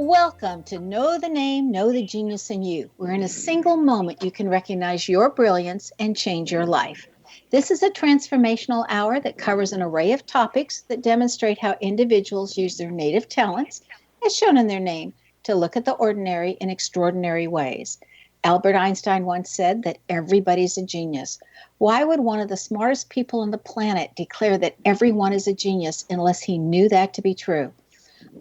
Welcome to Know the Name, Know the Genius in You, where in a single moment you can recognize your brilliance and change your life. This is a transformational hour that covers an array of topics that demonstrate how individuals use their native talents, as shown in their name, to look at the ordinary in extraordinary ways. Albert Einstein once said that everybody's a genius. Why would one of the smartest people on the planet declare that everyone is a genius unless he knew that to be true?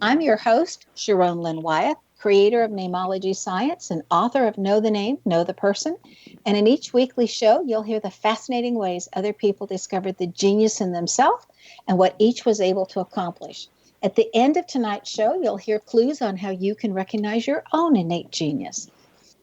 I'm your host, Sharon Lynn Wyeth, creator of Namology Science and author of Know the Name, Know the Person. And in each weekly show, you'll hear the fascinating ways other people discovered the genius in themselves and what each was able to accomplish. At the end of tonight's show, you'll hear clues on how you can recognize your own innate genius.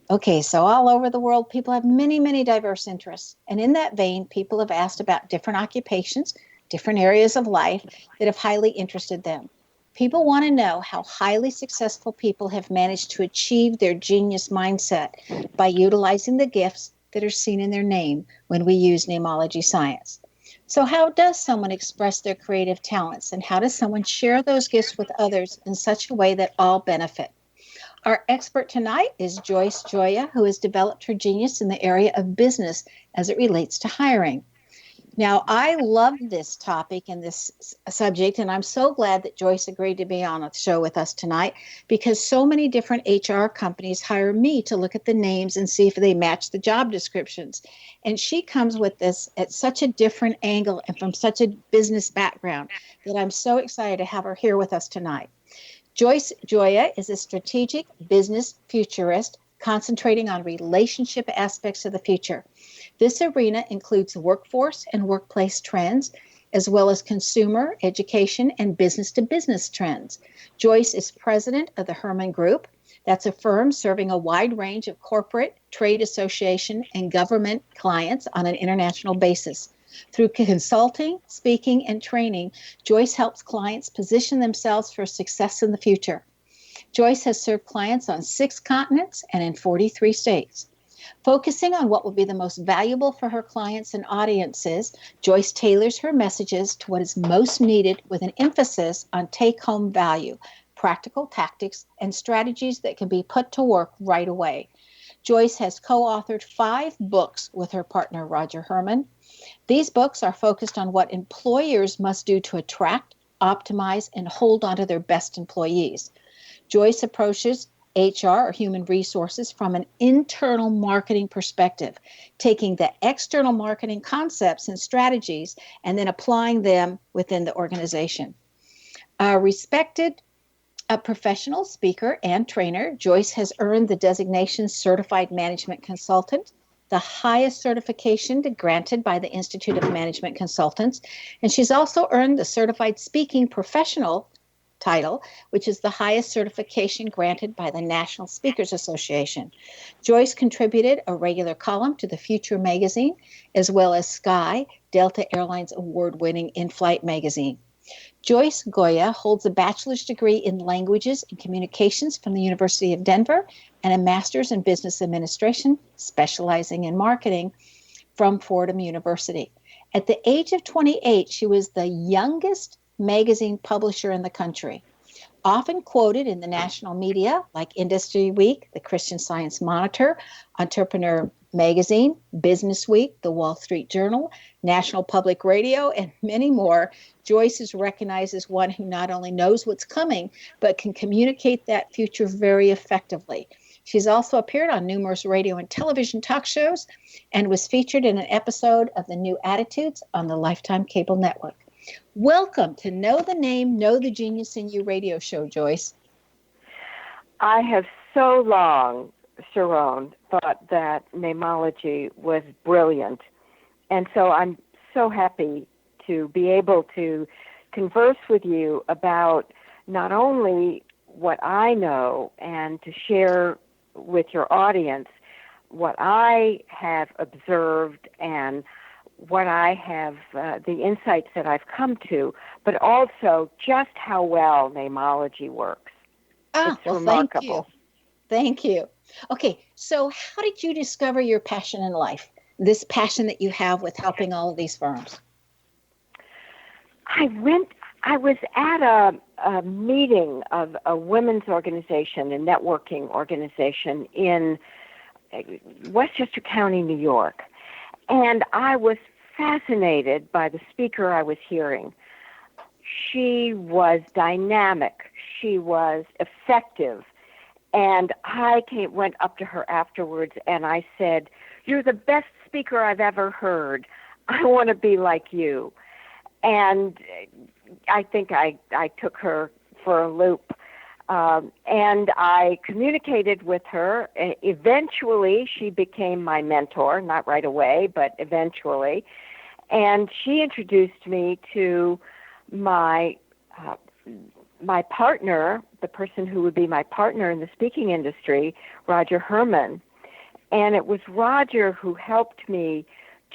Okay, so all over the world, people have many, many diverse interests. And in that vein, people have asked about different occupations, different areas of life that have highly interested them. People want to know how highly successful people have managed to achieve their genius mindset by utilizing the gifts that are seen in their name when we use namology science. So how does someone express their creative talents, and how does someone share those gifts with others in such a way that all benefit? Our expert tonight is Joyce Gioia, who has developed her genius in the area of business as it relates to hiring. Now, I love this topic and this subject, and I'm so glad that Joyce agreed to be on the show with us tonight, because so many different HR companies hire me to look at the names and see if they match the job descriptions. And she comes with this at such a different angle and from such a business background that I'm so excited to have her here with us tonight. Joyce Gioia is a strategic business futurist concentrating on relationship aspects of the future. This arena includes workforce and workplace trends, as well as consumer, education, and business-to-business trends. Joyce is president of the Herman Group. That's a firm serving a wide range of corporate, trade association, and government clients on an international basis. Through consulting, speaking, and training, Joyce helps clients position themselves for success in the future. Joyce has served clients on 6 continents and in 43 states. Focusing on what will be the most valuable for her clients and audiences, Joyce tailors her messages to what is most needed with an emphasis on take-home value, practical tactics, and strategies that can be put to work right away. Joyce has co-authored 5 books with her partner, Roger Herman. These books are focused on what employers must do to attract, optimize, and hold on to their best employees. Joyce approaches HR, or human resources, from an internal marketing perspective, taking the external marketing concepts and strategies and then applying them within the organization. Respected professional speaker and trainer, Joyce has earned the designation Certified Management Consultant, the highest certification granted by the Institute of Management Consultants, and she's also earned the Certified Speaking Professional title, which is the highest certification granted by the National Speakers Association. Joyce contributed a regular column to the Future magazine, as well as Sky, Delta Airlines award-winning in-flight magazine. Joyce Gioia holds a bachelor's degree in languages and communications from the University of Denver and a master's in business administration, specializing in marketing, from Fordham University. At the age of 28, she was the youngest magazine publisher in the country. Often quoted in the national media like Industry Week, the Christian Science Monitor, Entrepreneur Magazine, Business Week, the Wall Street Journal, National Public Radio, and many more, Joyce is recognized as one who not only knows what's coming, but can communicate that future very effectively. She's also appeared on numerous radio and television talk shows and was featured in an episode of The New Attitudes on the Lifetime Cable Network. Welcome to Know the Name, Know the Genius in You radio show, Joyce. I have so long, Sharon, thought that namology was brilliant. And so I'm so happy to be able to converse with you about not only what I know and to share with your audience what I have observed and what I have, the insights that I've come to, but also just how well namology works. It's remarkable. Thank you. Okay, so how did you discover your passion in life, this passion that you have with helping all of these firms? I was at a meeting of a women's organization, a networking organization in Westchester County, New York. And I was fascinated by the speaker I was hearing. She was dynamic. She was effective. And I went up to her afterwards and I said, "You're the best speaker I've ever heard. I want to be like you." And I think I took her for a loop. And I communicated with her. Eventually, she became my mentor, not right away, but eventually. And she introduced me to my partner, the person who would be my partner in the speaking industry, Roger Herman. And it was Roger who helped me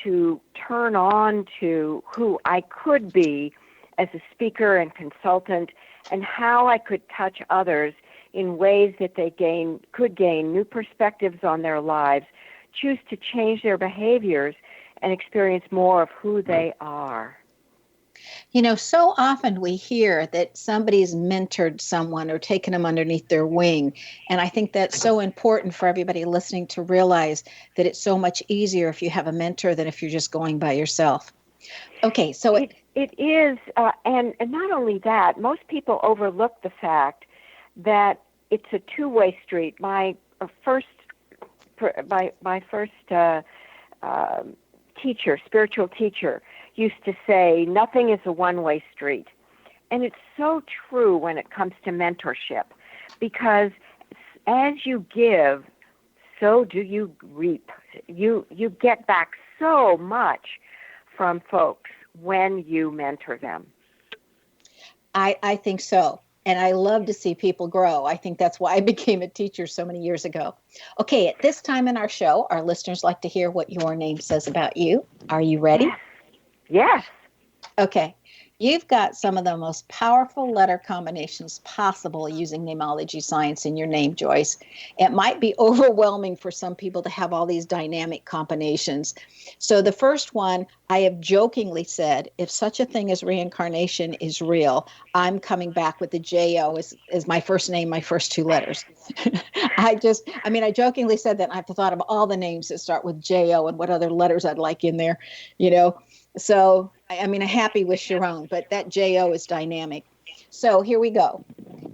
to turn on to who I could be as a speaker and consultant, and how I could touch others in ways that they could gain new perspectives on their lives, choose to change their behaviors, and experience more of who they are. You know, so often we hear that somebody's mentored someone or taken them underneath their wing. And I think that's so important for everybody listening to realize that it's so much easier if you have a mentor than if you're just going by yourself. Okay, so it is, and not only that, most people overlook the fact that it's a two-way street. My first teacher, spiritual teacher, used to say, "Nothing is a one-way street," and it's so true when it comes to mentorship, because as you give, so do you reap. You get back so much from folks when you mentor them. I think so. And I love to see people grow. I think that's why I became a teacher so many years ago. Okay, at this time in our show, our listeners like to hear what your name says about you. Are you ready? Yes. Okay. You've got some of the most powerful letter combinations possible using namology science in your name, Joyce. It might be overwhelming for some people to have all these dynamic combinations. So the first one, I have jokingly said, if such a thing as reincarnation is real, I'm coming back with the J-O as my first name, my first two letters. I jokingly said that, and I've thought of all the names that start with J-O and what other letters I'd like in there, you know. So, I'm happy with Sharon, but that J-O is dynamic. So here we go.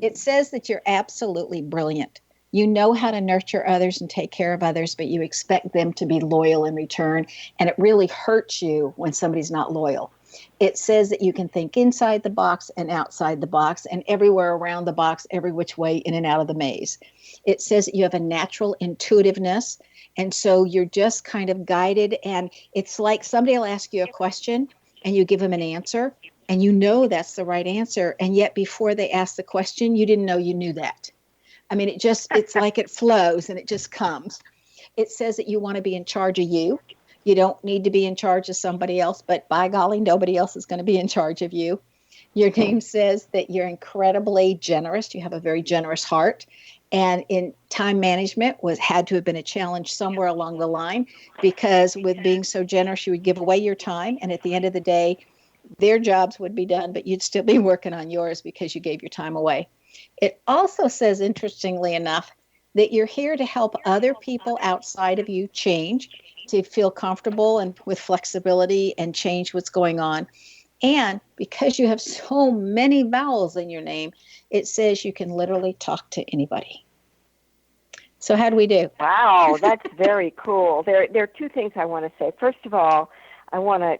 It says that you're absolutely brilliant. You know how to nurture others and take care of others, but you expect them to be loyal in return. And it really hurts you when somebody's not loyal. It says that you can think inside the box and outside the box and everywhere around the box, every which way in and out of the maze. It says that you have a natural intuitiveness. And so you're just kind of guided, and it's like somebody will ask you a question and you give them an answer and you know that's the right answer. And yet before they ask the question, you didn't know you knew that. It's like it flows and it just comes. It says that you want to be in charge of you. You don't need to be in charge of somebody else, but by golly, nobody else is going to be in charge of you. Your name says that you're incredibly generous. You have a very generous heart. And in time management had to have been a challenge somewhere along the line, because with being so generous, you would give away your time. And at the end of the day, their jobs would be done, but you'd still be working on yours because you gave your time away. It also says, interestingly enough, that you're here to help other people outside of you change, to feel comfortable and with flexibility and change what's going on. And because you have so many vowels in your name, it says you can literally talk to anybody. So how do we do? Wow, that's very cool. There are two things I want to say. First of all, I want to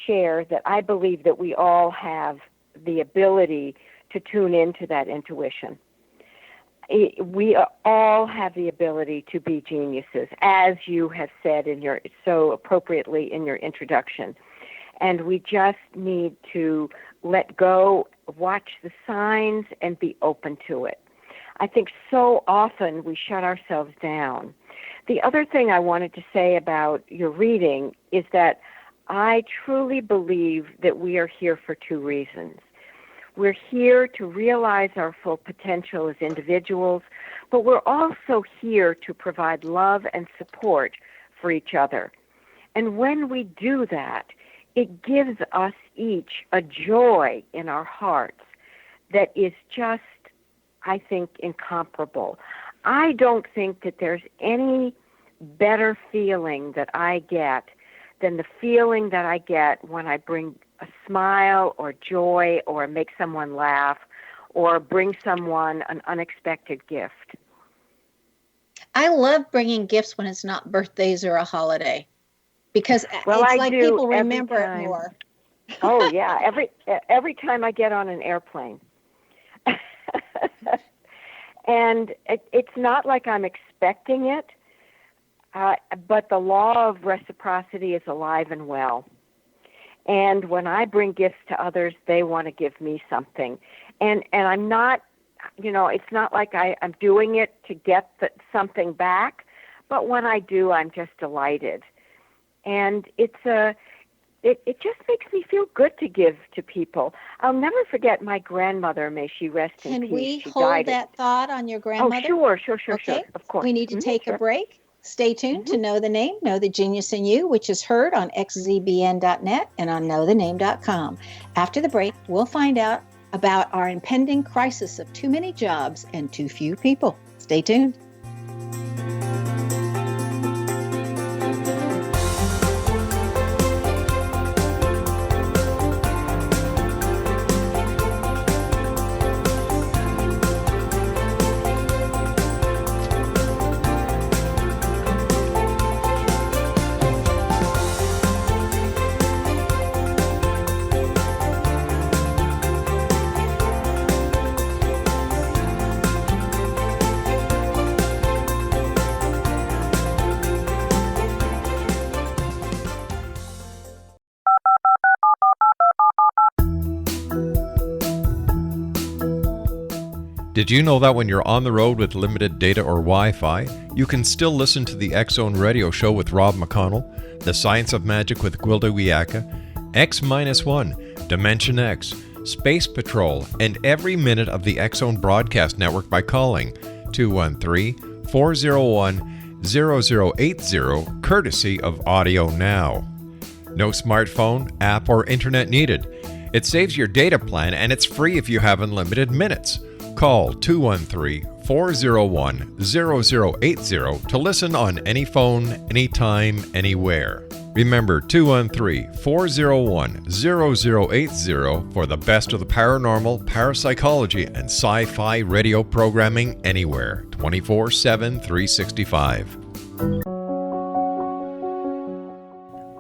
share that I believe that we all have the ability to tune into that intuition. We all have the ability to be geniuses, as you have said so appropriately in your introduction. And we just need to let go, watch the signs, and be open to it. I think so often we shut ourselves down. The other thing I wanted to say about your reading is that I truly believe that we are here for two reasons. We're here to realize our full potential as individuals, but we're also here to provide love and support for each other. And when we do that, it gives us each a joy in our hearts that is just, I think, incomparable. I don't think that there's any better feeling that I get than the feeling that I get when I bring a smile or joy or make someone laugh or bring someone an unexpected gift. I love bringing gifts when it's not birthdays or a holiday, because it's like people remember it more. Oh, yeah, every time I get on an airplane. And it's not like I'm expecting it, but the law of reciprocity is alive and well. And when I bring gifts to others, they want to give me something. And I'm not, it's not like I'm doing it to get something back, but when I do, I'm just delighted. And it just makes me feel good to give to people. I'll never forget my grandmother, may she rest in peace. Can we hold that thought on your grandmother? Oh, sure, Okay. Of course. We need to take a break. Stay tuned to Know the Name, Know the Genius in You, which is heard on xzbn.net and on knowthename.com. After the break, we'll find out about our impending crisis of too many jobs and too few people. Stay tuned. Did you know that when you're on the road with limited data or Wi-Fi, you can still listen to the X-Zone Radio Show with Rob McConnell, The Science of Magic with Gwilda Wiyaka, X-1, Dimension X, Space Patrol, and every minute of the X-Zone Broadcast Network by calling 213-401-0080, courtesy of Audio Now. No smartphone, app, or internet needed. It saves your data plan and it's free if you have unlimited minutes. Call 213-401-0080 to listen on any phone, anytime, anywhere. Remember 213-401-0080 for the best of the paranormal, parapsychology, and sci-fi radio programming anywhere, 24/7, 365.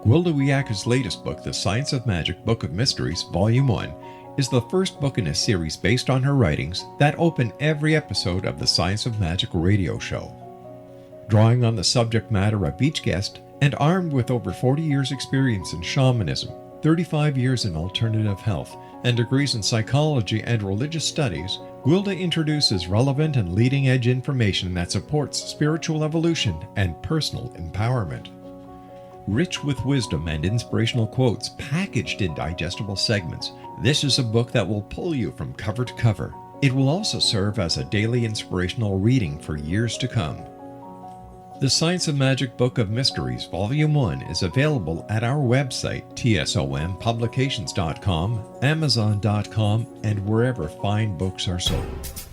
Gwilda Wiyaka's latest book, The Science of Magic, Book of Mysteries, Volume 1, is the first book in a series based on her writings that open every episode of the Science of Magic radio show. Drawing on the subject matter of each guest, and armed with over 40 years' experience in shamanism, 35 years in alternative health, and degrees in psychology and religious studies, Gwilda introduces relevant and leading-edge information that supports spiritual evolution and personal empowerment. Rich with wisdom and inspirational quotes packaged in digestible segments, this is a book that will pull you from cover to cover. It will also serve as a daily inspirational reading for years to come. The Science of Magic Book of Mysteries, Volume 1 is available at our website, tsompublications.com, amazon.com, and wherever fine books are sold.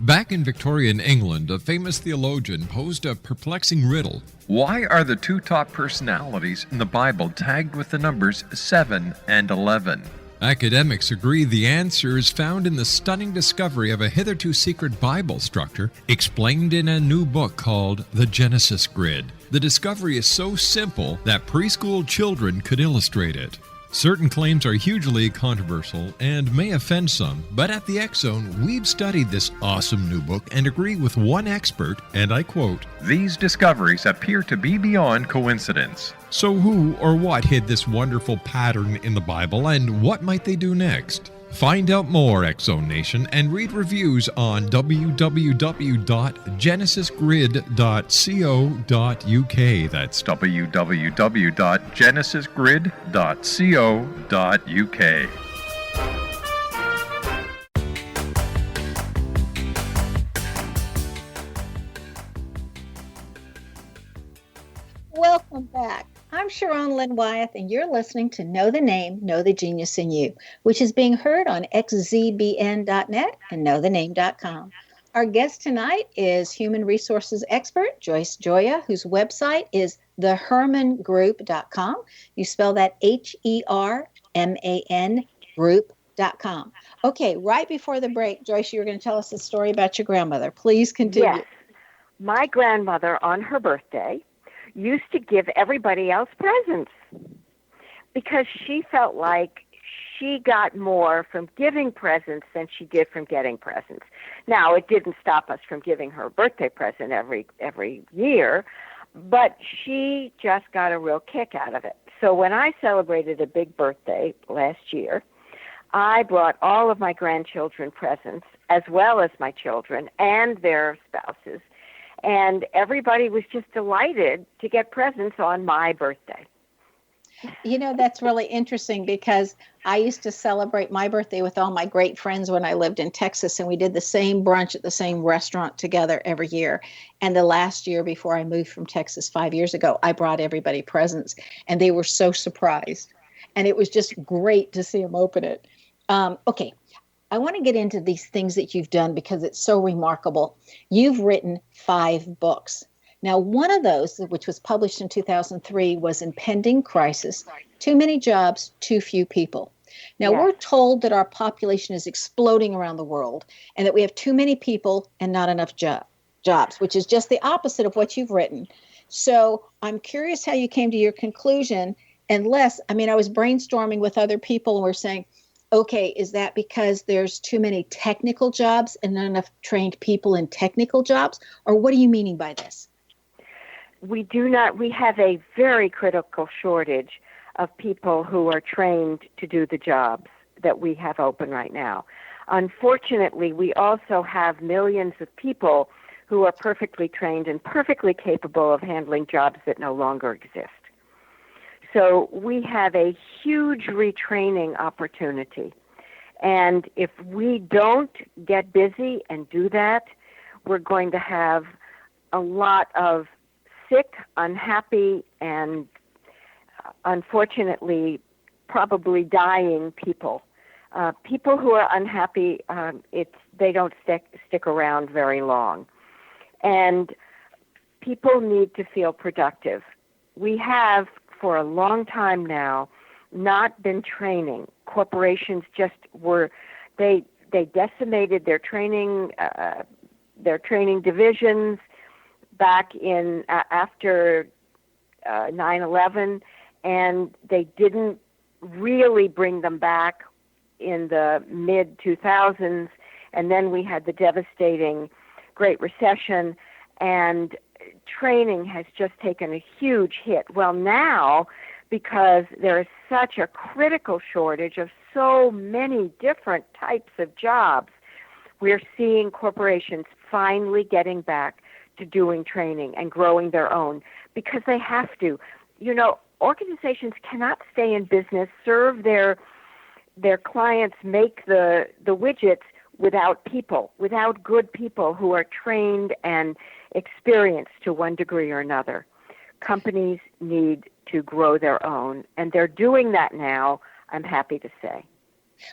Back in Victorian England, a famous theologian posed a perplexing riddle. Why are the two top personalities in the Bible tagged with the numbers 7 and 11? Academics agree the answer is found in the stunning discovery of a hitherto secret Bible structure explained in a new book called The Genesis Grid. The discovery is so simple that preschool children could illustrate it. Certain claims are hugely controversial and may offend some, but at the X-Zone, we've studied this awesome new book and agree with one expert, and I quote, "These discoveries appear to be beyond coincidence." So who or what hid this wonderful pattern in the Bible, and what might they do next? Find out more, X-Zone Nation, and read reviews on www.genesisgrid.co.uk. That's www.genesisgrid.co.uk. Welcome back. I'm Sharon Lynn Wyeth, and you're listening to Know the Name, Know the Genius in You, which is being heard on xzbn.net and knowthename.com. Our guest tonight is human resources expert Joyce Gioia, whose website is thehermangroup.com. You spell that HERMAN group.com. Okay, right before the break, Joyce, you were going to tell us a story about your grandmother. Please continue. Yes. My grandmother, on her birthday, used to give everybody else presents because she felt like she got more from giving presents than she did from getting presents. Now, it didn't stop us from giving her a birthday present every year, but she just got a real kick out of it. So when I celebrated a big birthday last year, I brought all of my grandchildren presents, as well as my children and their spouses, and everybody was just delighted to get presents on my birthday. You know, that's really interesting because I used to celebrate my birthday with all my great friends when I lived in Texas, and we did the same brunch at the same restaurant together every year. And the last year before I moved from Texas 5 years ago, I brought everybody presents, and they were so surprised. And it was just great to see them open it. Okay, I want to get into these things that you've done because it's so remarkable. You've written 5 books. Now, one of those, which was published in 2003, was Impending Crisis, Too Many Jobs, Too Few People. Now, Yes. we're told that our population is exploding around the world and that we have too many people and not enough jobs, which is just the opposite of what you've written. So I'm curious how you came to your conclusion. I was brainstorming with other people and we're saying, okay, is that because there's too many technical jobs and not enough trained people in technical jobs? Or what are you meaning by this? We have a very critical shortage of people who are trained to do the jobs that we have open right now. Unfortunately, we also have millions of people who are perfectly trained and perfectly capable of handling jobs that no longer exist. So we have a huge retraining opportunity. And if we don't get busy and do that, we're going to have a lot of sick, unhappy, and unfortunately, probably dying people. People who are unhappy, they don't stick around very long. And people need to feel productive. We have, for a long time now, not been training. Corporations just they decimated their training divisions back in after 9/11, and they didn't really bring them back in the mid-2000s, and then we had the devastating Great Recession, and training has just taken a huge hit. Well, now, because there is such a critical shortage of so many different types of jobs, we're seeing corporations finally getting back to doing training and growing their own because they have to. You know, organizations cannot stay in business, serve their clients, make the widgets without people, without good people who are trained and experienced to one degree or another. Companies need to grow their own, and they're doing that now, I'm happy to say.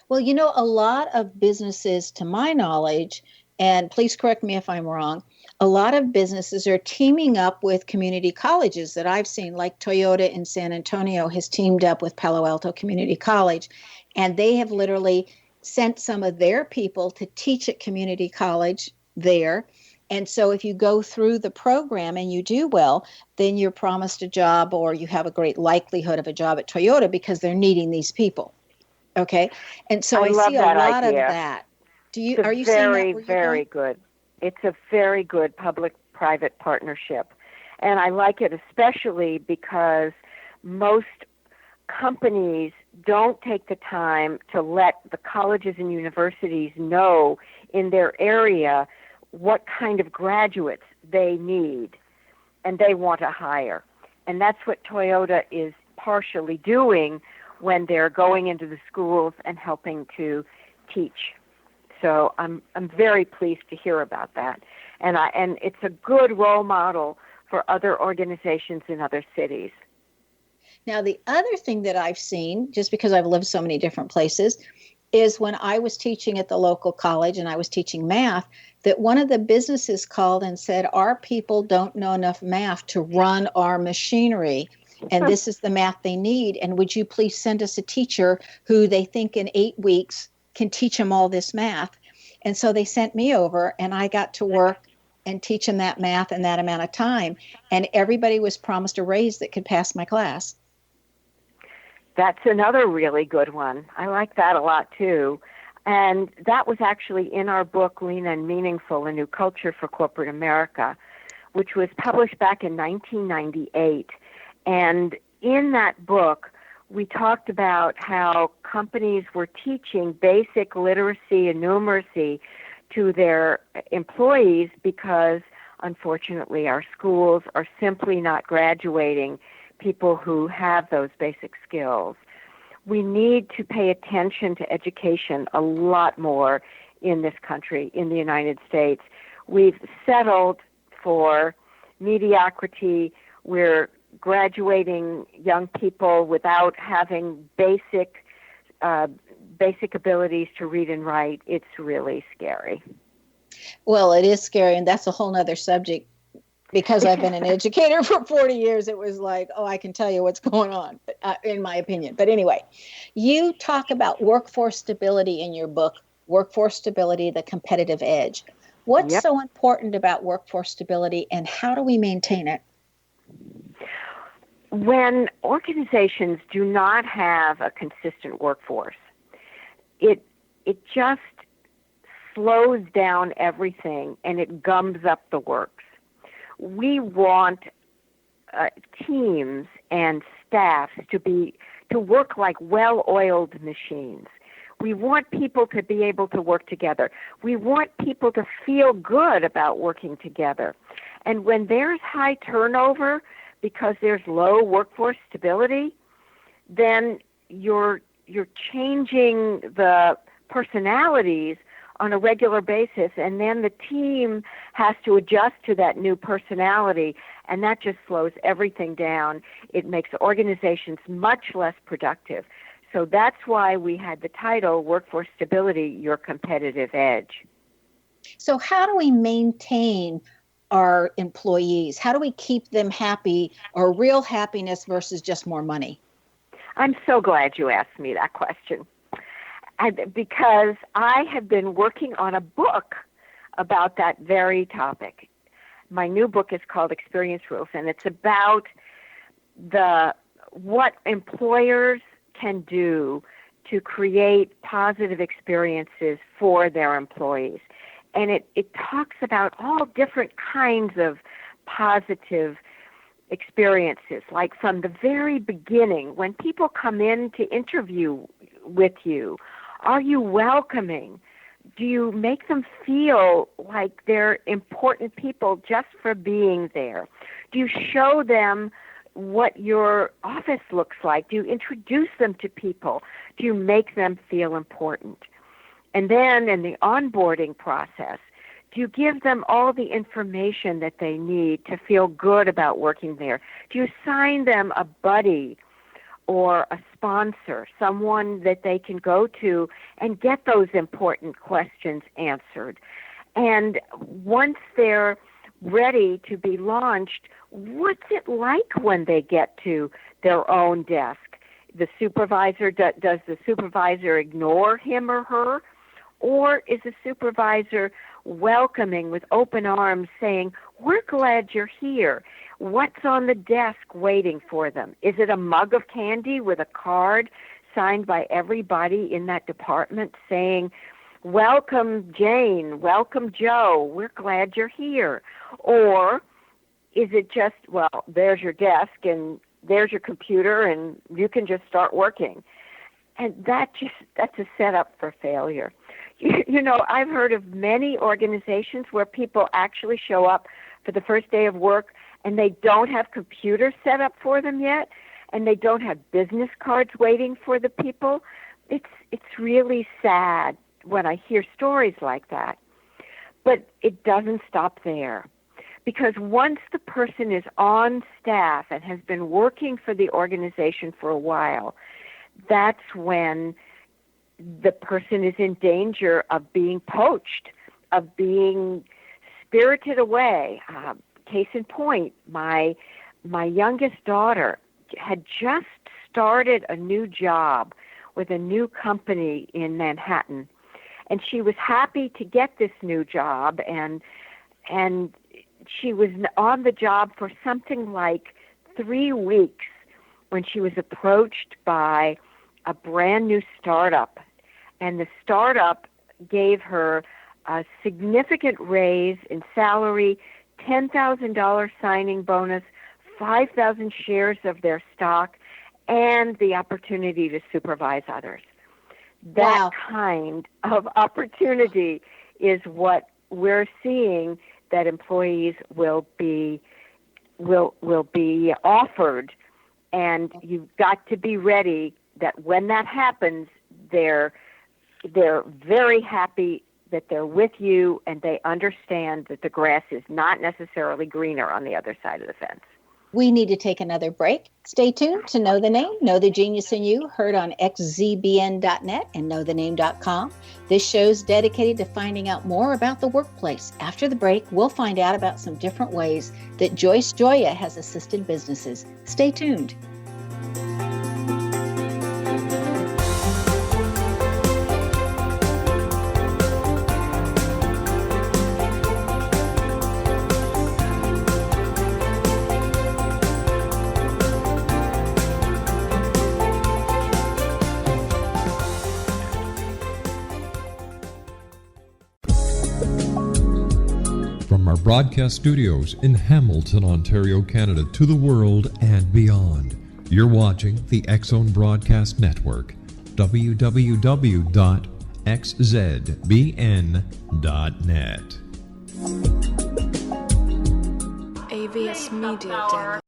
Well, you know, a lot of businesses, to my knowledge, and please correct me if I'm wrong, a lot of businesses are teaming up with community colleges that I've seen, like Toyota in San Antonio has teamed up with Palo Alto Community College, and they have literally sent some of their people to teach at community college there. And so if you go through the program and you do well, then you're promised a job or you have a great likelihood of a job at Toyota because they're needing these people. Okay. And so I love see a that lot idea. of that. Are you seeing that where very good. It's a very good public-private partnership. And I like it especially because most companies don't take the time to let the colleges and universities know in their area what kind of graduates they need and they want to hire. And that's what Toyota is partially doing when they're going into the schools and helping to teach. So I'm very pleased to hear about that. And it's a good role model for other organizations in other cities. Now, the other thing that I've seen, just because I've lived so many different places, is when I was teaching at the local college and I was teaching math, that one of the businesses called and said, our people don't know enough math to run our machinery. And this is the math they need. And would you please send us a teacher who they think in 8 weeks can teach them all this math? And so they sent me over and I got to work and teach them that math in that amount of time. And everybody was promised a raise that could pass my class. That's another really good one. I like that a lot too. And that was actually in our book, Lean and Meaningful, A New Culture for Corporate America, which was published back in 1998. And in that book, we talked about how companies were teaching basic literacy and numeracy to their employees because, unfortunately, our schools are simply not graduating people who have those basic skills. We need to pay attention to education a lot more in this country, in the United States. We've settled for mediocrity. We're graduating young people without having basic abilities to read and write. It's really scary. Well, it is scary, and that's a whole nother subject. Because I've been an educator for 40 years, it was like, oh, I can tell you what's going on, in my opinion. But anyway, you talk about workforce stability in your book, Workforce Stability, the Competitive Edge. What's so important about workforce stability, and how do we maintain it? When organizations do not have a consistent workforce, it just slows down everything and it gums up the works. We want teams and staffs to work like well-oiled machines. We want people to be able to work together. We want people to feel good about working together. And when there's high turnover because there's low workforce stability, then you're changing the personalities on a regular basis, and then the team has to adjust to that new personality, and that just slows everything down. It makes organizations much less productive. So that's why we had the title, Workforce Stability, Your Competitive Edge. So how do we maintain our employees? How do we keep them happy, or real happiness versus just more money? I'm so glad you asked me that question. Because I have been working on a book about that very topic. My new book is called Experience Rules, and it's about what employers can do to create positive experiences for their employees. And it talks about all different kinds of positive experiences, like from the very beginning, when people come in to interview with you, are you welcoming? Do you make them feel like they're important people just for being there? Do you show them what your office looks like? Do you introduce them to people? Do you make them feel important? And then in the onboarding process, do you give them all the information that they need to feel good about working there? Do you assign them a buddy or a sponsor, someone that they can go to and get those important questions answered? And once they're ready to be launched, what's it like when they get to their own desk? The supervisor, does the supervisor ignore him or her? Or is the supervisor welcoming with open arms, saying, we're glad you're here? What's on the desk waiting for them? Is it a mug of candy with a card signed by everybody in that department saying, welcome Jane, welcome Joe, we're glad you're here? Or is it just, well, there's your desk and there's your computer and you can just start working? And that's a setup for failure. You know, I've heard of many organizations where people actually show up for the first day of work and they don't have computers set up for them yet, and they don't have business cards waiting for the people. It's really sad when I hear stories like that. But it doesn't stop there, Because once the person is on staff and has been working for the organization for a while, that's when the person is in danger of being poached, of being spirited away. Case in point, my youngest daughter had just started a new job with a new company in Manhattan, and she was happy to get this new job, and she was on the job for something like 3 weeks when she was approached by a brand new startup, and the startup gave her a significant raise in salary, $10,000 signing bonus, 5,000 shares of their stock, and the opportunity to supervise others. That kind of opportunity is what we're seeing that employees will be offered, and you've got to be ready that when that happens, they're very happy that they're with you, and they understand that the grass is not necessarily greener on the other side of the fence. We need to take another break. Stay tuned to Know the Name, Know the Genius in You, heard on xzbn.net and knowthename.com. This show's dedicated to finding out more about the workplace. After the break, we'll find out about some different ways that Joyce Gioia has assisted businesses. Stay tuned. From our broadcast studios in Hamilton, Ontario, Canada, to the world and beyond, you're watching the X-Zone Broadcast Network, www.xzbn.net. AVS Media Den.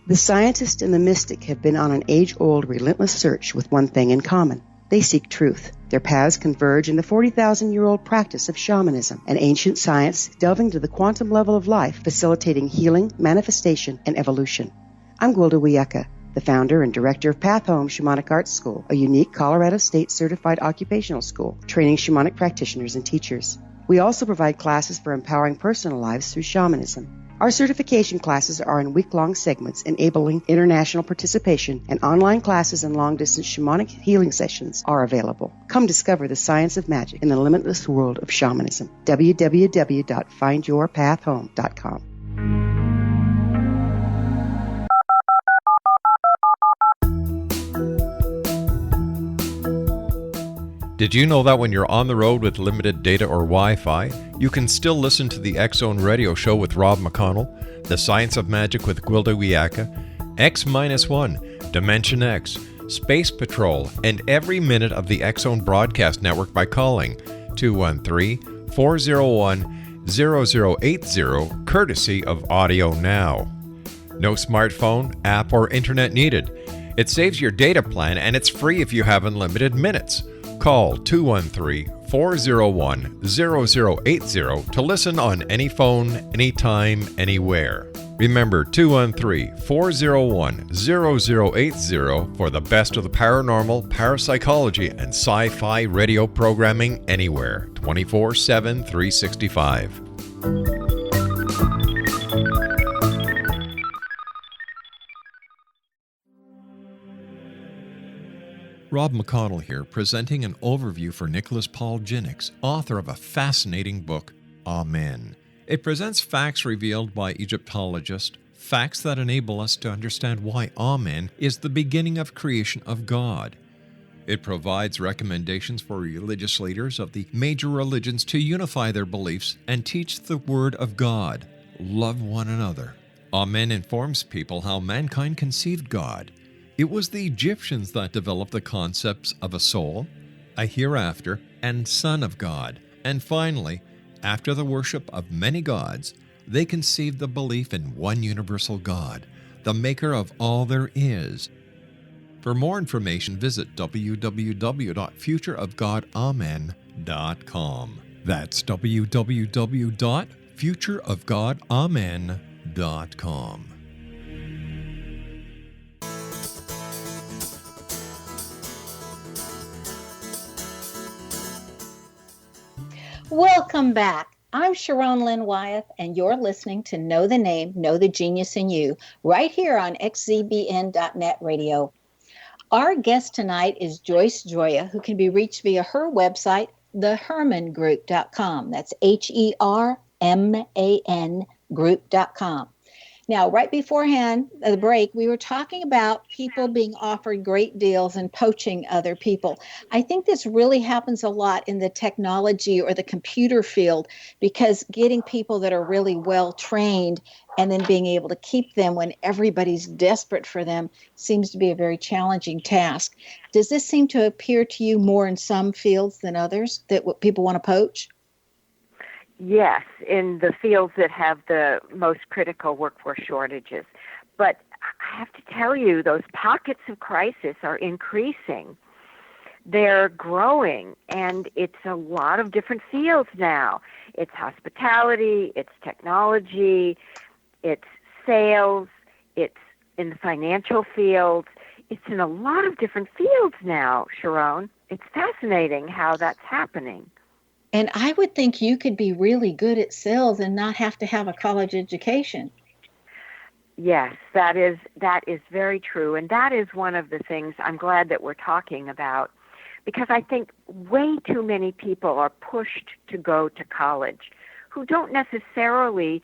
The scientist and the mystic have been on an age-old, relentless search with one thing in common. They seek truth. Their paths converge in the 40,000-year-old practice of shamanism, an ancient science delving to the quantum level of life, facilitating healing, manifestation, and evolution. I'm Gwilda Wiyaka, the founder and director of Path Home Shamanic Arts School, a unique Colorado State certified occupational school training shamanic practitioners and teachers. We also provide classes for empowering personal lives through shamanism. Our certification classes are in week-long segments enabling international participation, and online classes and long-distance shamanic healing sessions are available. Come discover the science of magic in the limitless world of shamanism. www.findyourpathhome.com. Did you know that when you're on the road with limited data or Wi-Fi, you can still listen to the X-Zone Radio Show with Rob McConnell, The Science of Magic with Gwilda Wiyaka, X-1, Dimension X, Space Patrol, and every minute of the X-Zone Broadcast Network by calling 213-401-0080, courtesy of Audio Now. No smartphone, app, or internet needed. It saves your data plan, and it's free if you have unlimited minutes. Call 213-401-0080 to listen on any phone, anytime, anywhere. Remember 213-401-0080 for the best of the paranormal, parapsychology, and sci-fi radio programming anywhere, 24/7, 365. Rob McConnell here, presenting an overview for Nicholas Paul Jennings, author of a fascinating book, Amen. It presents facts revealed by Egyptologists, facts that enable us to understand why Amen is the beginning of creation of God. It provides recommendations for religious leaders of the major religions to unify their beliefs and teach the Word of God. Love one another. Amen informs people how mankind conceived God. It was the Egyptians that developed the concepts of a soul, a hereafter, and Son of God. And finally, after the worship of many gods, they conceived the belief in one universal God, the maker of all there is. For more information, visit www.futureofgodamen.com. That's www.futureofgodamen.com. Welcome back. I'm Sharon Lynn Wyeth, and you're listening to Know the Name, Know the Genius in You, right here on xzbn.net radio. Our guest tonight is Joyce Gioia, who can be reached via her website, thehermangroup.com. That's HERMAN group.com. Now, right beforehand, the break, we were talking about people being offered great deals and poaching other people. I think this really happens a lot in the technology or the computer field, because getting people that are really well trained and then being able to keep them when everybody's desperate for them seems to be a very challenging task. Does this seem to appear to you more in some fields than others, that what people want to poach? Yes, in the fields that have the most critical workforce shortages. But I have to tell you, those pockets of crisis are increasing. They're growing, and it's a lot of different fields now. It's hospitality, it's technology, it's sales, it's in the financial fields. It's in a lot of different fields now, Sharon. It's fascinating how that's happening. And I would think you could be really good at sales and not have to have a college education. Yes, that is very true. And that is one of the things I'm glad that we're talking about, because I think way too many people are pushed to go to college who don't necessarily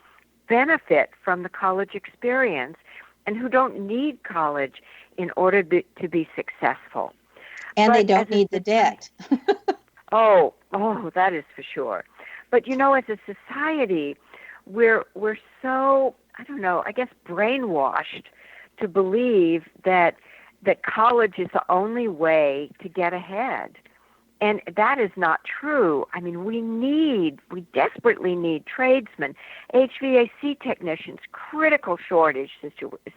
benefit from the college experience and who don't need college in order to be successful. And they don't need the debt. Oh, that is for sure. But as a society, we're so, I don't know, I guess brainwashed to believe that college is the only way to get ahead. And that is not true. I mean, we desperately need tradesmen, HVAC technicians, critical shortage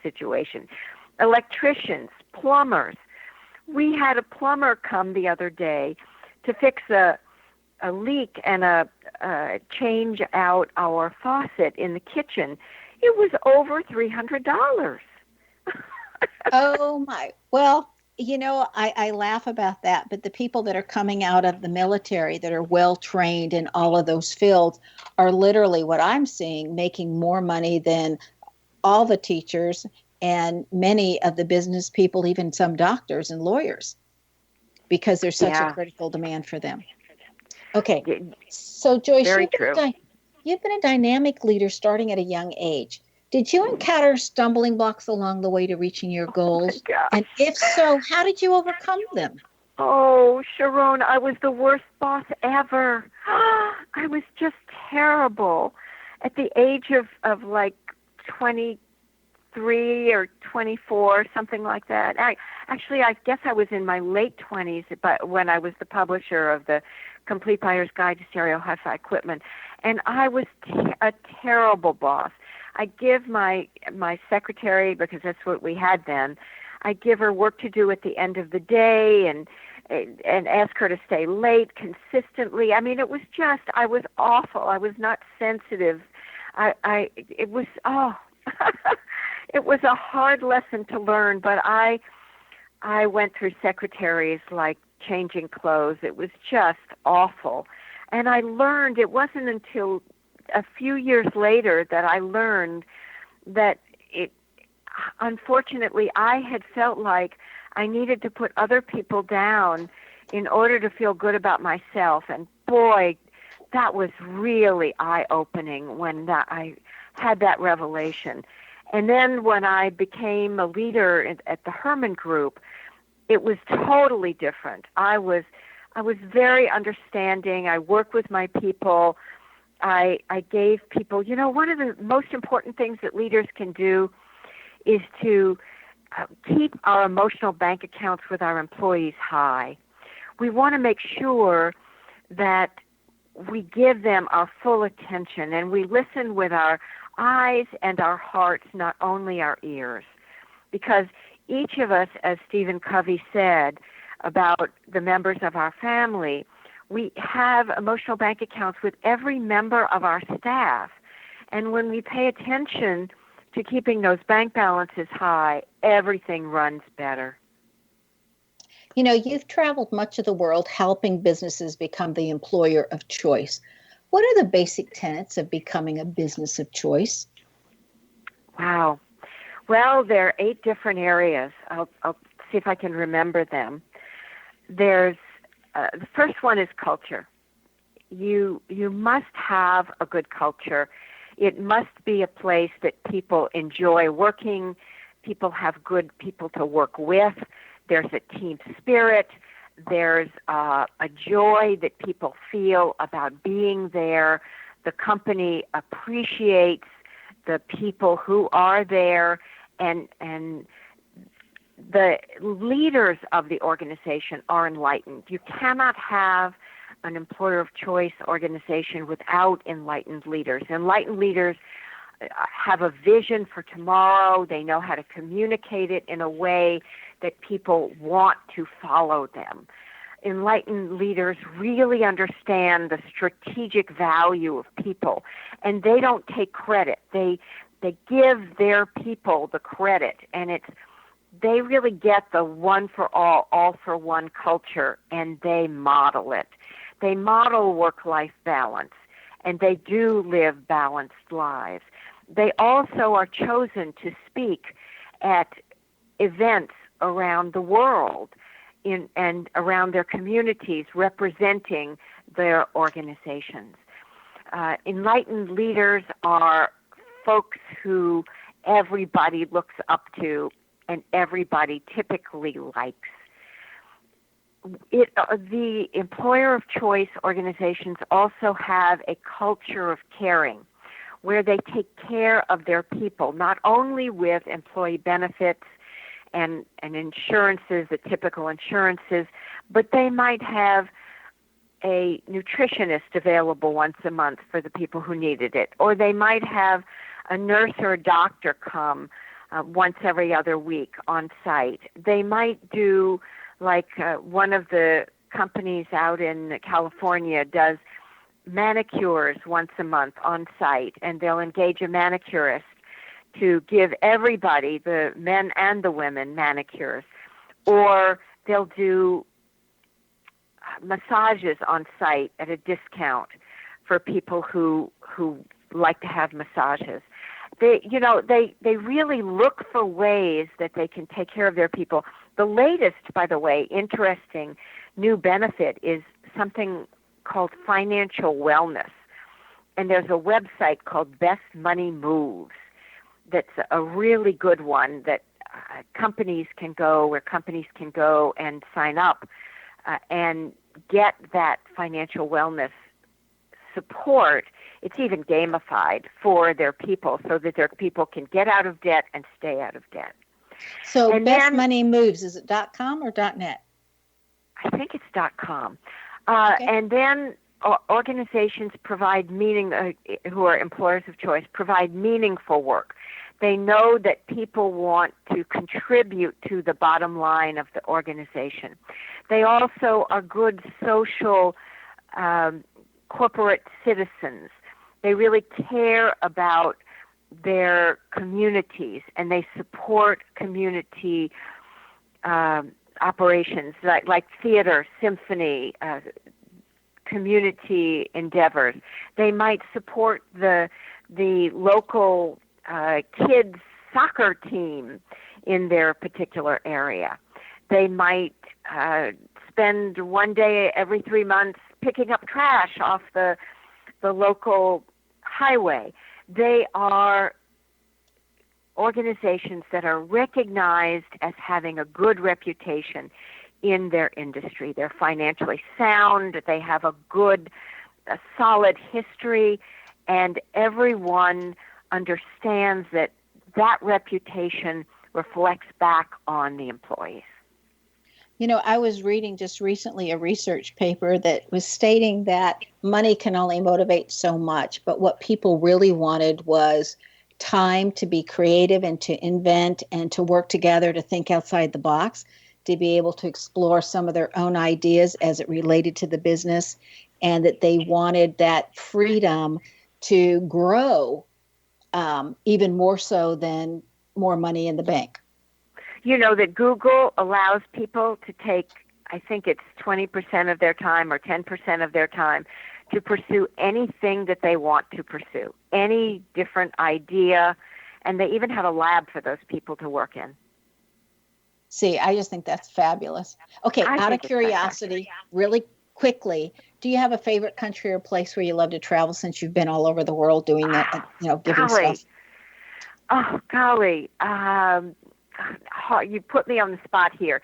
situation, electricians, plumbers. We had a plumber come the other day to fix a leak and change out our faucet in the kitchen. It was over $300. Oh my. Well, I laugh about that, but the people that are coming out of the military that are well trained in all of those fields are literally, what I'm seeing, making more money than all the teachers and many of the business people, even some doctors and lawyers, because there's such a critical demand for them. Okay. So Joyce, you've been a dynamic leader starting at a young age. Did you encounter stumbling blocks along the way to reaching your goals? And if so, how did you overcome them? Oh, Sharon, I was the worst boss ever. I was just terrible. At the age of like 23 or 24, something like that. I guess I was in my late 20s, but when I was the publisher of the Complete Buyer's Guide to Stereo Hi-Fi Equipment, and I was a terrible boss. I give my secretary, because that's what we had then, I give her work to do at the end of the day and ask her to stay late consistently. I mean, it was just, I was awful. I was not sensitive. It was it was a hard lesson to learn, but I went through secretaries like changing clothes. It was just awful. And I learned, it wasn't until a few years later that I learned that unfortunately, I had felt like I needed to put other people down in order to feel good about myself. And boy, that was really eye-opening when I had that revelation. And then when I became a leader at the Herman Group, it was totally different. I was very understanding. I worked with my people. I gave people, one of the most important things that leaders can do is to keep our emotional bank accounts with our employees high. We want to make sure that we give them our full attention and we listen with our eyes and our hearts, not only our ears. Because each of us, as Stephen Covey said about the members of our family, we have emotional bank accounts with every member of our staff. And when we pay attention to keeping those bank balances high, everything runs better. You know, you've traveled much of the world helping businesses become the employer of choice. What are the basic tenets of becoming a business of choice? Wow. Well, there are 8 different areas. I'll see if I can remember them. There's the first one is culture. You must have a good culture. It must be a place that people enjoy working. People have good people to work with. There's a team spirit. There's a joy that people feel about being there. The company appreciates the people who are there, and the leaders of the organization are enlightened. You cannot have an employer of choice organization without enlightened leaders. Enlightened leaders have a vision for tomorrow. They know how to communicate it in a way that people want to follow them. Enlightened leaders really understand the strategic value of people, and they don't take credit. They give their people the credit, and they really get the one for all for one culture, and they model it. They model work-life balance, and they do live balanced lives. They also are chosen to speak at events around the world and around their communities, representing their organizations. Enlightened leaders are folks who everybody looks up to and everybody typically likes. The employer of choice organizations also have a culture of caring, where they take care of their people, not only with employee benefits and insurances, the typical insurances, but they might have a nutritionist available once a month for the people who needed it, or they might have a nurse or a doctor come once every other week on site. They might do, like one of the companies out in California does manicures once a month on site, and they'll engage a manicurist to give everybody, the men and the women, manicures. Or they'll do massages on site at a discount for people who like to have massages. They really look for ways that they can take care of their people. The latest, by the way, interesting new benefit is something called financial wellness. And there's a website called Best Money Moves that's a really good one that companies can go and sign up and get that financial wellness support. It's even gamified for their people so that their people can get out of debt and stay out of debt. So and Best Money Moves, is it .com or .net? I think it's .com. Okay. And then organizations provide who are employers of choice, provide meaningful work. They know that people want to contribute to the bottom line of the organization. They also are good social corporate citizens. They really care about their communities, and they support community operations like theater, symphony, community endeavors. They might support the local kids soccer team in their particular area. They might spend one day every 3 months picking up trash off the local highway. They are organizations that are recognized as having a good reputation in their industry. They're financially sound. They have a solid history, and everyone understands that reputation reflects back on the employees. You know, I was reading just recently a research paper that was stating that money can only motivate so much, but what people really wanted was time to be creative and to invent and to work together to think outside the box, to be able to explore some of their own ideas as it related to the business, and that they wanted that freedom to grow even more so than more money in the bank. You know that Google allows people to take, I think it's 20% of their time or 10% of their time to pursue anything that they want to pursue, any different idea, and they even have a lab for those people to work in. See, I just think that's fabulous. Okay, out of curiosity, really quickly, do you have a favorite country or place where you love to travel since you've been all over the world doing that, giving stuff? Oh, golly. You put me on the spot here.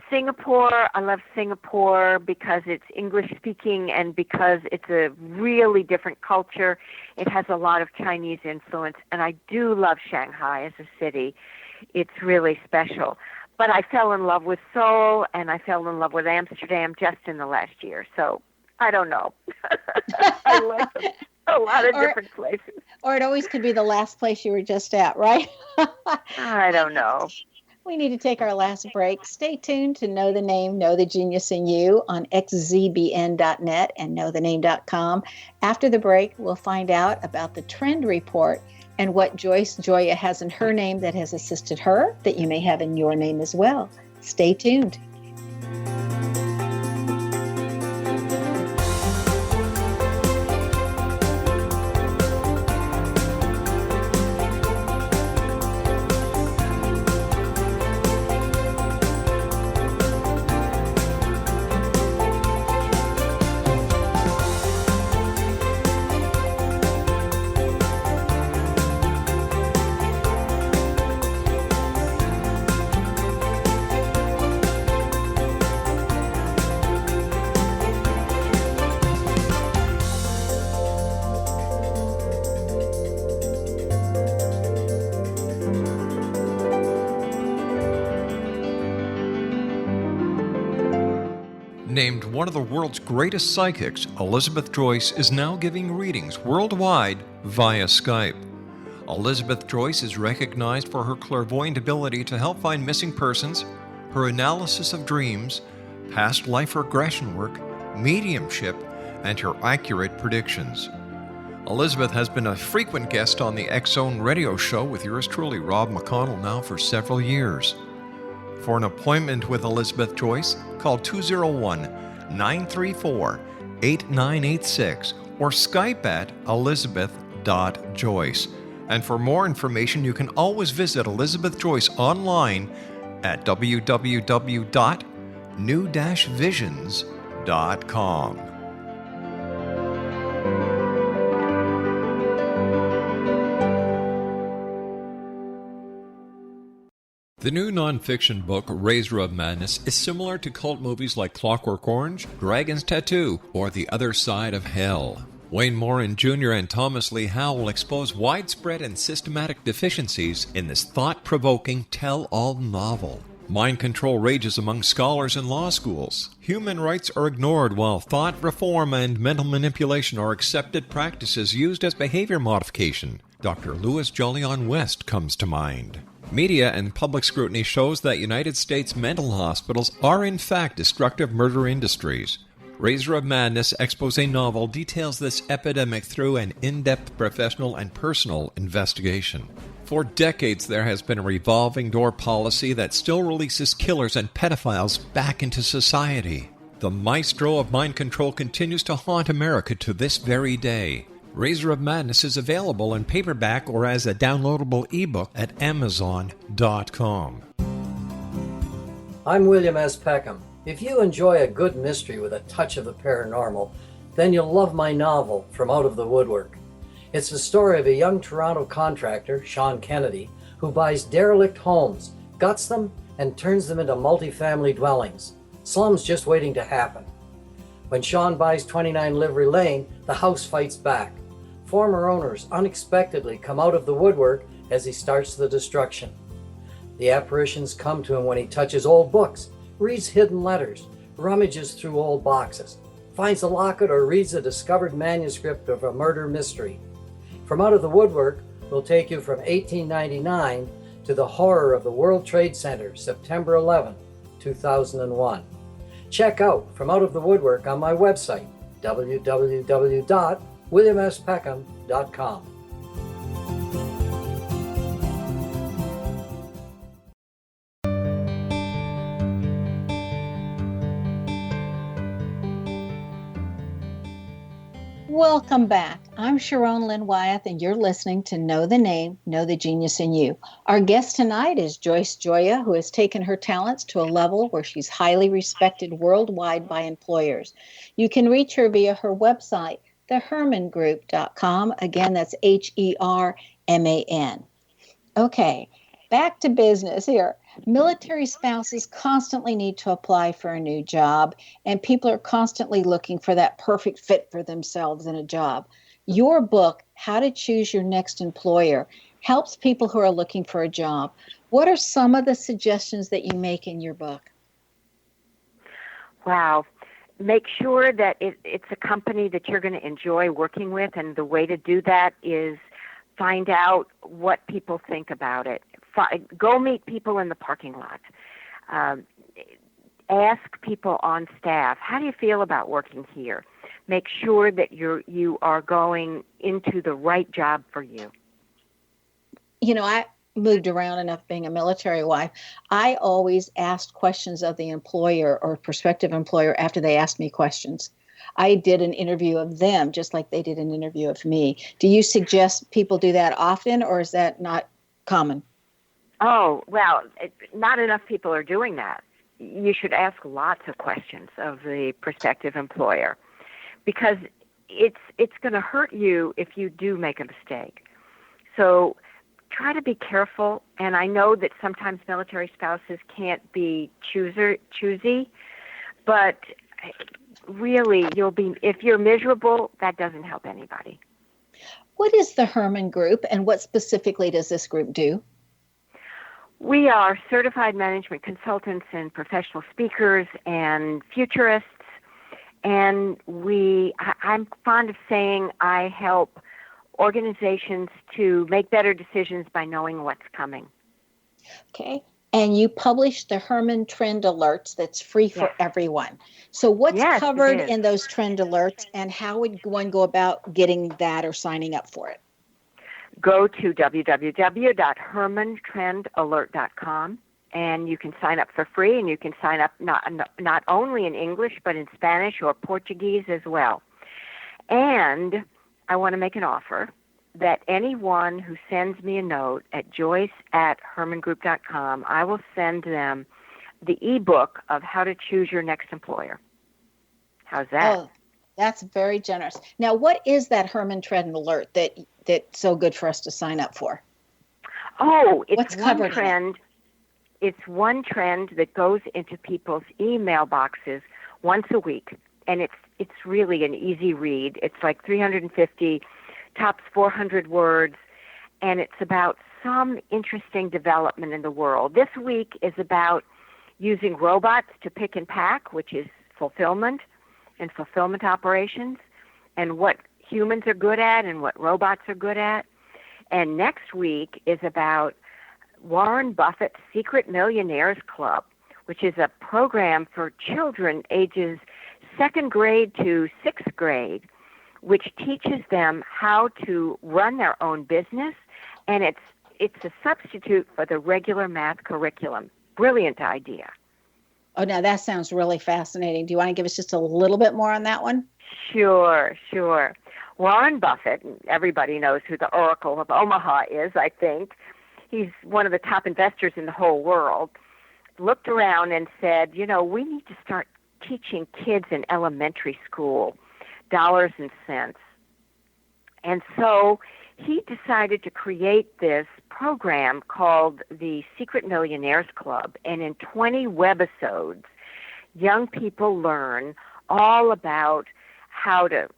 Singapore, I love Singapore because it's English speaking and because it's a really different culture. It has a lot of Chinese influence, and I do love Shanghai as a city. It's really special. But I fell in love with Seoul, and I fell in love with Amsterdam just in the last year. So I don't know. I like them. A lot of different places. Or it always could be the last place you were just at, right? I don't know. We need to take our last break. Stay tuned to Know the Name, Know the Genius in You on xzbn.net and knowthename.com. After the break, we'll find out about the trend report and what Joyce Gioia has in her name that has assisted her that you may have in your name as well. Stay tuned. Named one of the world's greatest psychics, Elizabeth Joyce is now giving readings worldwide via Skype. Elizabeth Joyce is recognized for her clairvoyant ability to help find missing persons, her analysis of dreams, past life regression work, mediumship, and her accurate predictions. Elizabeth has been a frequent guest on the X-Zone radio show with yours truly, Rob McConnell, now for several years. For an appointment with Elizabeth Joyce, call 201-934-8986 or Skype at elizabeth.joyce. And for more information, you can always visit Elizabeth Joyce online at www.new-visions.com. The new nonfiction book, Razor of Madness, is similar to cult movies like Clockwork Orange, Dragon's Tattoo, or The Other Side of Hell. Wayne Morin Jr. and Thomas Lee Howe will expose widespread and systematic deficiencies in this thought-provoking tell-all novel. Mind control rages among scholars in law schools. Human rights are ignored while thought reform and mental manipulation are accepted practices used as behavior modification. Dr. Louis Jolyon West comes to mind. Media and public scrutiny shows that United States mental hospitals are in fact destructive murder industries. Razor of Madness expose novel details this epidemic through an in-depth professional and personal investigation. For decades, there has been a revolving door policy that still releases killers and pedophiles back into society. The maestro of mind control continues to haunt America to this very day. Razor of Madness is available in paperback or as a downloadable ebook at Amazon.com. I'm William S. Peckham. If you enjoy a good mystery with a touch of the paranormal, then you'll love my novel, From Out of the Woodwork. It's the story of a young Toronto contractor, Sean Kennedy, who buys derelict homes, guts them, and turns them into multifamily dwellings. Slums just waiting to happen. When Sean buys 29 Livery Lane, the house fights back. Former owners unexpectedly come out of the woodwork as he starts the destruction. The apparitions come to him when he touches old books, reads hidden letters, rummages through old boxes, finds a locket or reads a discovered manuscript of a murder mystery. From Out of the Woodwork will take you from 1899 to the horror of the World Trade Center, September 11, 2001. Check out From Out of the Woodwork on my website, www.williamspeckham.com. Welcome back. I'm Sharon Lynn Wyeth, and you're listening to Know the Name, Know the Genius in You. Our guest tonight is Joyce Gioia, who has taken her talents to a level where she's highly respected worldwide by employers. You can reach her via her website, thehermangroup.com. Again, that's HERMAN. Okay, back to business here. Military spouses constantly need to apply for a new job, and people are constantly looking for that perfect fit for themselves in a job. Your book, How to Choose Your Next Employer, helps people who are looking for a job. What are some of the suggestions that you make in your book? Wow. Make sure that it's a company that you're going to enjoy working with, and the way to do that is find out what people think about it. Go meet people in the parking lot. Ask people on staff, how do you feel about working here? Make sure that you are going into the right job for you. You know, I moved around enough being a military wife. I always asked questions of the employer or prospective employer after they asked me questions. I did an interview of them just like they did an interview of me. Do you suggest people do that often, or is that not common? Oh, well, not enough people are doing that. You should ask lots of questions of the prospective employer, because it's going to hurt you if you do make a mistake. So try to be careful, and I know that sometimes military spouses can't be choosy, but really, if you're miserable, that doesn't help anybody. What is the Herman Group, and what specifically does this group do? We are certified management consultants and professional speakers and futurists, and I'm fond of saying I help organizations to make better decisions by knowing what's coming. Okay. And you publish the Herman Trend Alerts that's free for everyone. So what's covered in those trend alerts, and how would one go about getting that or signing up for it? Go to www.hermantrendalerts.com, and you can sign up for free, and you can sign up not only in English but in Spanish or Portuguese as well. And I want to make an offer that anyone who sends me a note at joyce@hermangroup.com, I will send them the ebook of How to Choose Your Next Employer. How's that? Oh, that's very generous. Now, what is that Herman Trend Alert that's so good for us to sign up for? Oh, it's What's one covered trend. It's one trend that goes into people's email boxes once a week, and it's really an easy read. It's like 350, tops 400 words, and it's about some interesting development in the world. This week is about using robots to pick and pack, which is fulfillment and fulfillment operations, and what humans are good at and what robots are good at. And next week is about Warren Buffett's Secret Millionaires Club, which is a program for children ages 2nd grade to 6th grade, which teaches them how to run their own business, and it's a substitute for the regular math curriculum. Brilliant idea. Oh, now that sounds really fascinating. Do you want to give us just a little bit more on that one? Sure. Warren Buffett, everybody knows who the Oracle of Omaha is, I think. He's one of the top investors in the whole world. Looked around and said, we need to start teaching kids in elementary school dollars and cents. And so he decided to create this program called the Secret Millionaires Club. And in 20 webisodes, young people learn all about how to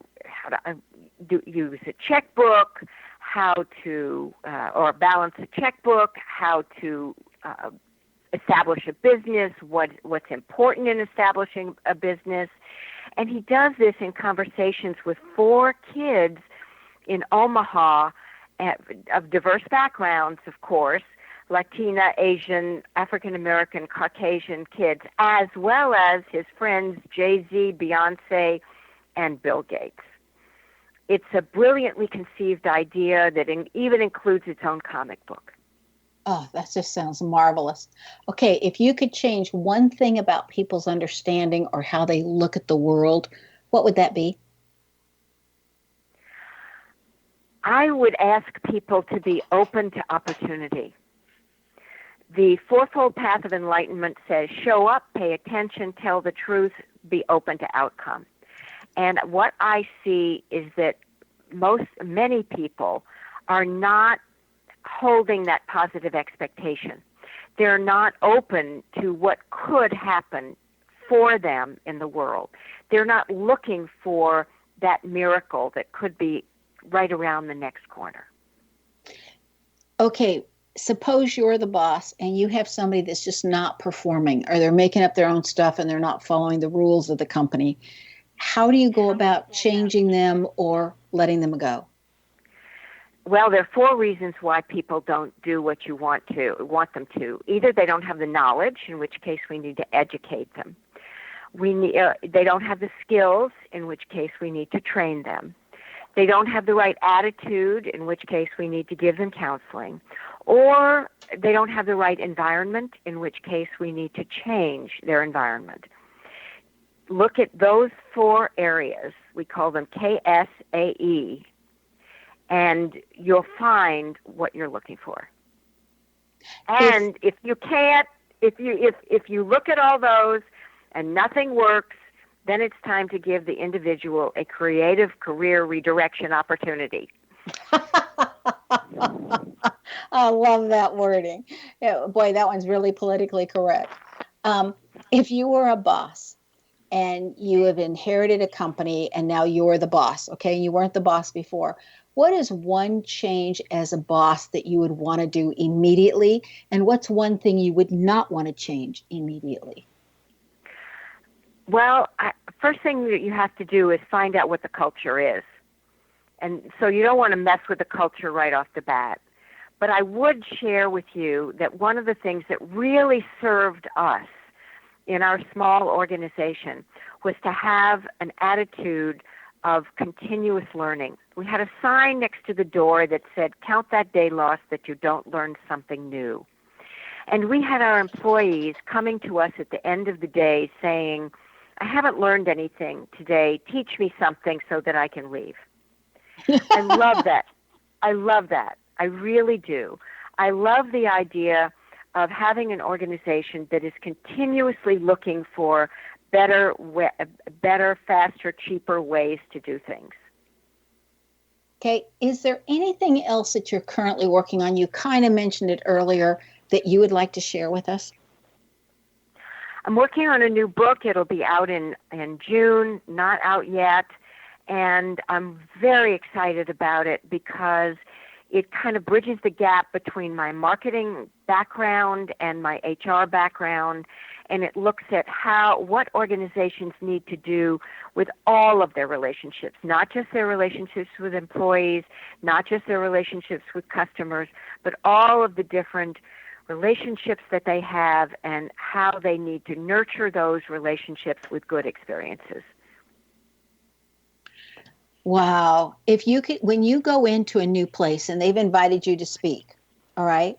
use a checkbook, how to or balance a checkbook, how to establish a business, what's important in establishing a business. And he does this in conversations with 4 kids in Omaha, of diverse backgrounds, of course, Latina, Asian, African American, Caucasian kids, as well as his friends Jay-Z, Beyonce, and Bill Gates. It's a brilliantly conceived idea that even includes its own comic book. Oh, that just sounds marvelous. Okay, if you could change one thing about people's understanding or how they look at the world, what would that be? I would ask people to be open to opportunity. The fourfold path of enlightenment says, show up, pay attention, tell the truth, be open to outcome. And what I see is that many people are not holding that positive expectation. They're not open to what could happen for them in the world. They're not looking for that miracle that could be right around the next corner. Okay, suppose you're the boss and you have somebody that's just not performing, or they're making up their own stuff and they're not following the rules of the company. How do you go about changing them or letting them go? Well, there are 4 reasons why people don't do what you want them to. Either they don't have the knowledge, in which case we need to educate them. They don't have the skills, in which case we need to train them. They don't have the right attitude, in which case we need to give them counseling. Or they don't have the right environment, in which case we need to change their environment. Look at those 4 areas. We call them KSAE. And you'll find what you're looking for. And if you look at all those and nothing works, then it's time to give the individual a creative career redirection opportunity. I love that wording. Yeah, boy, that one's really politically correct. If you were a boss and you have inherited a company and now you're the boss, okay, you weren't the boss before, what is one change as a boss that you would want to do immediately? And what's one thing you would not want to change immediately? Well, first thing that you have to do is find out what the culture is. And so you don't want to mess with the culture right off the bat. But I would share with you that one of the things that really served us in our small organization was to have an attitude of continuous learning. We had a sign next to the door that said, count that day lost that you don't learn something new. And we had our employees coming to us at the end of the day saying, I haven't learned anything today. Teach me something so that I can leave. I love that. I love that. I really do. I love the idea of having an organization that is continuously looking for better, faster, cheaper ways to do things. Okay, is there anything else that you're currently working on? You kind of mentioned it earlier that you would like to share with us. I'm working on a new book. It'll be out in June, not out yet. And I'm very excited about it because it kind of bridges the gap between my marketing background and my HR background. And it looks at what organizations need to do with all of their relationships, not just their relationships with employees, not just their relationships with customers, but all of the different relationships that they have and how they need to nurture those relationships with good experiences. Wow. If you could, when you go into a new place and they've invited you to speak, all right?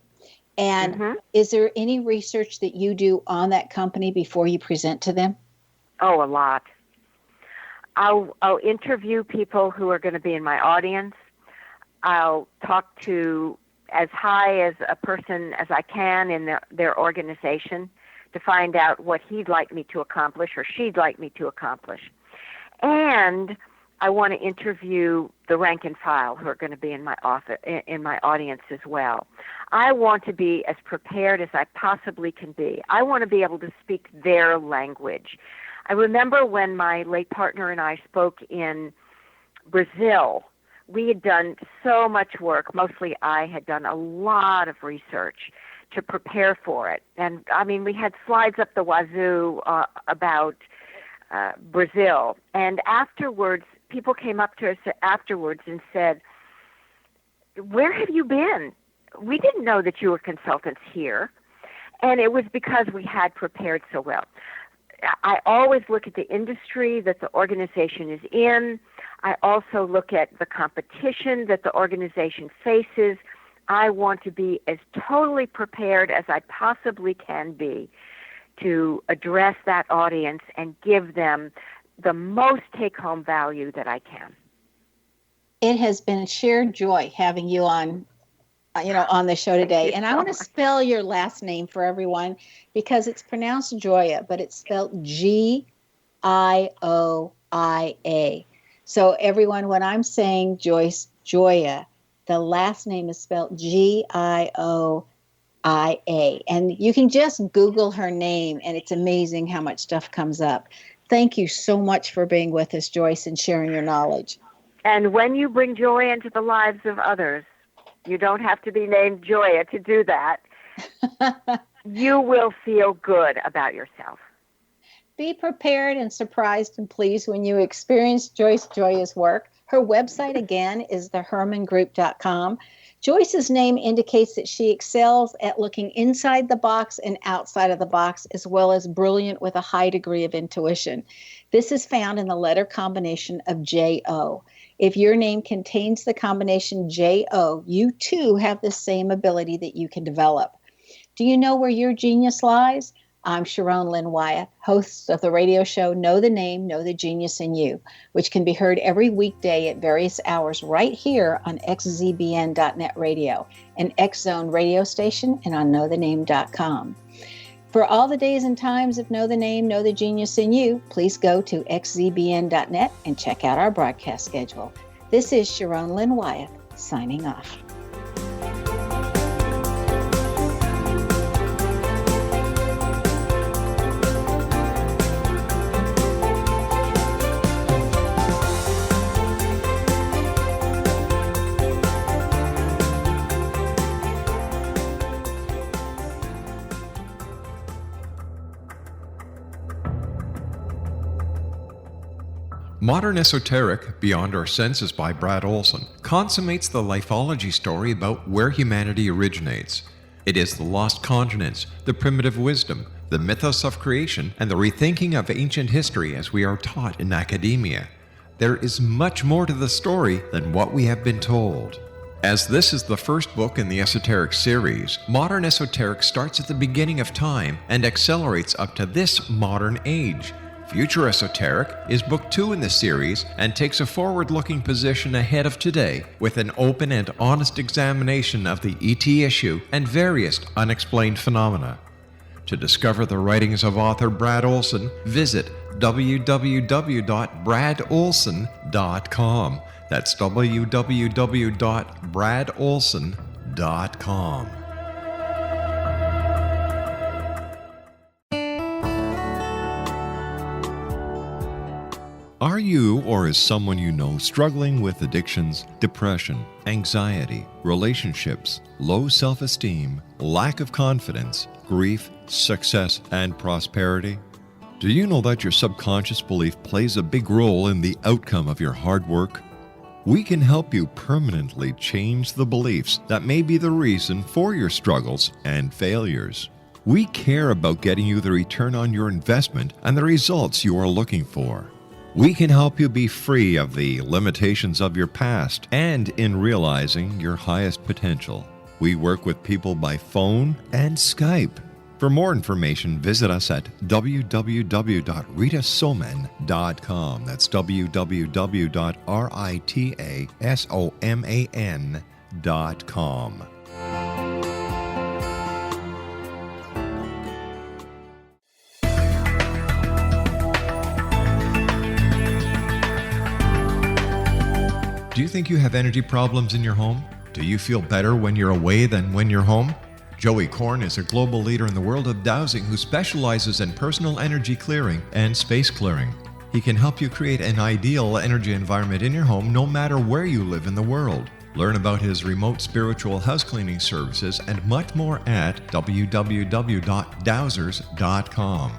And is there any research that you do on that company before you present to them? Oh, a lot. I'll interview people who are going to be in my audience. I'll talk to as high as a person as I can in their organization to find out what he'd like me to accomplish or she'd like me to accomplish. And I want to interview the rank and file who are going to be in my audience as well. I want to be as prepared as I possibly can be. I want to be able to speak their language. I remember when my late partner and I spoke in Brazil. We had done so much work. Mostly I had done a lot of research to prepare for it. And, I mean, we had slides up the wazoo about Brazil. And afterwards, people came up to us afterwards and said, where have you been? We didn't know that you were consultants here. And it was because we had prepared so well. I always look at the industry that the organization is in. I also look at the competition that the organization faces. I want to be as totally prepared as I possibly can be to address that audience and give them the most take-home value that I can. It has been a sheer joy having you on the show today. And I want to spell your last name for everyone because it's pronounced Gioia, but it's spelled G-I-O-I-A. So everyone, when I'm saying Joyce Gioia, the last name is spelled G-I-O-I-A. And you can just Google her name, and it's amazing how much stuff comes up. Thank you so much for being with us, Joyce, and sharing your knowledge. And when you bring joy into the lives of others, you don't have to be named Gioia to do that. You will feel good about yourself. Be prepared and surprised and pleased when you experience Joyce Gioia's work. Her website, again, is thehermangroup.com. Joyce's name indicates that she excels at looking inside the box and outside of the box, as well as brilliant with a high degree of intuition. This is found in the letter combination of J-O. If your name contains the combination J-O, you too have the same ability that you can develop. Do you know where your genius lies? I'm Sharon Lynn Wyeth, host of the radio show Know the Name, Know the Genius in You, which can be heard every weekday at various hours right here on xzbn.net radio, an X-Zone radio station, and on knowthename.com. For all the days and times of Know the Name, Know the Genius in You, please go to xzbn.net and check out our broadcast schedule. This is Sharon Lynn Wyeth, signing off. Modern Esoteric, Beyond Our Senses by Brad Olson, consummates the lifeology story about where humanity originates. It is the lost continents, the primitive wisdom, the mythos of creation, and the rethinking of ancient history as we are taught in academia. There is much more to the story than what we have been told. As this is the first book in the Esoteric series, Modern Esoteric starts at the beginning of time and accelerates up to this modern age. Future Esoteric is book 2 in the series and takes a forward-looking position ahead of today with an open and honest examination of the ET issue and various unexplained phenomena. To discover the writings of author Brad Olson, visit www.bradolson.com. That's www.bradolson.com. Are you or is someone you know struggling with addictions, depression, anxiety, relationships, low self-esteem, lack of confidence, grief, success, and prosperity? Do you know that your subconscious belief plays a big role in the outcome of your hard work? We can help you permanently change the beliefs that may be the reason for your struggles and failures. We care about getting you the return on your investment and the results you are looking for. We can help you be free of the limitations of your past and in realizing your highest potential. We work with people by phone and Skype. For more information, visit us at www.ritasoman.com. That's www.ritasoman.com. Do you think you have energy problems in your home? Do you feel better when you're away than when you're home? Joey Korn is a global leader in the world of dowsing who specializes in personal energy clearing and space clearing. He can help you create an ideal energy environment in your home no matter where you live in the world. Learn about his remote spiritual house cleaning services and much more at www.dowsers.com.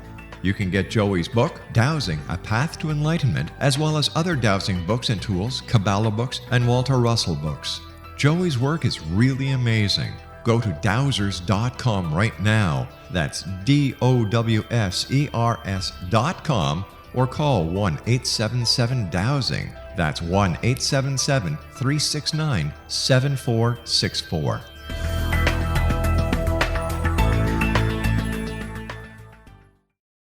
You can get Joey's book, Dowsing, A Path to Enlightenment, as well as other dowsing books and tools, Kabbalah books, and Walter Russell books. Joey's work is really amazing. Go to dowsers.com right now. That's DOWSERS.com or call 1-877-DOWSING. That's 1-877-369-7464.